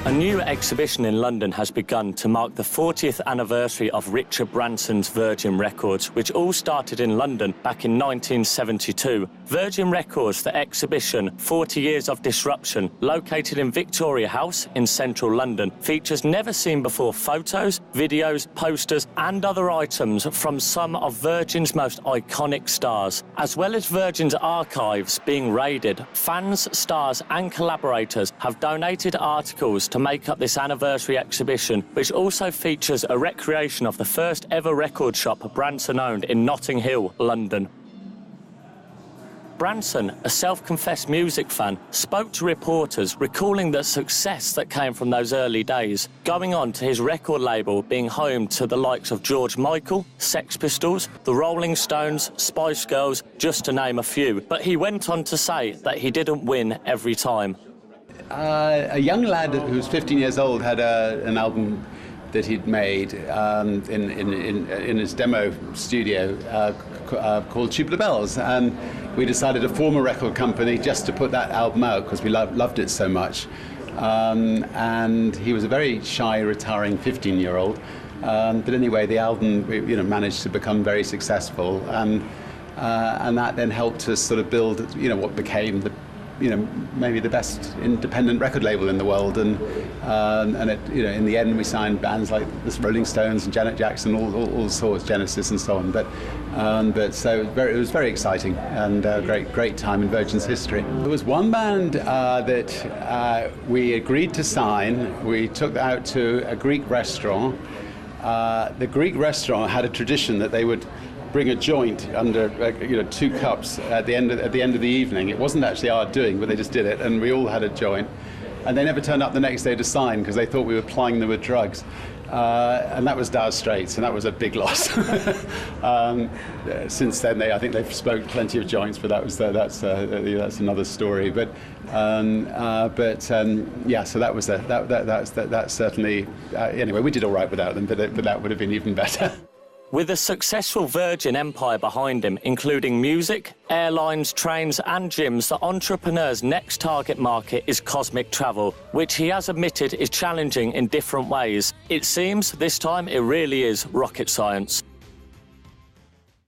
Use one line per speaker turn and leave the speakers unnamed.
A new exhibition in London has begun to mark the 40th anniversary of Richard Branson's Virgin Records, which all started in London back in 1972. Virgin Records, the exhibition 40 Years of Disruption, located in Victoria House in central London, features never-seen-before photos, videos, posters and other items from some of Virgin's most iconic stars. As well as Virgin's archives being raided, fans, stars and collaborators have donated articles to make up this anniversary exhibition, which also features a recreation of the first ever record shop Branson owned in Notting Hill, London. Branson, a self-confessed music fan, spoke to reporters recalling the success that came from those early days, going on to his record label being home to the likes of George Michael, Sex Pistols, the Rolling Stones, Spice Girls, just to name a few. But he went on to say that he didn't win every time.
A young lad who was 15 years old had an album that he'd made in his demo studio called Tubular Bells, and we decided to form a record company just to put that album out because we loved it so much. And he was a very shy, retiring 15-year-old. But anyway, the album managed to become very successful, and that then helped us sort of build what became maybe the best independent record label in the world, and it, in the end we signed bands like the Rolling Stones and Janet Jackson, all sorts, Genesis and so on. But so it was very exciting and a great time in Virgin's history. There was one band that we agreed to sign. We took that out to a Greek restaurant. The Greek restaurant had a tradition that they would bring a joint under, 2 cups at the end of the evening. It wasn't actually our doing, but they just did it, and we all had a joint. And they never turned up the next day to sign because they thought we were plying them with drugs. And that was Dire Straits, and that was a big loss. Since then, I think they've smoked plenty of joints, but that's another story. But yeah, so that's certainly anyway. We did all right without them, but that would have been even better.
With a successful Virgin empire behind him, including music, airlines, trains and gyms, the entrepreneur's next target market is cosmic travel, which he has admitted is challenging in different ways. It seems this time it really is rocket science.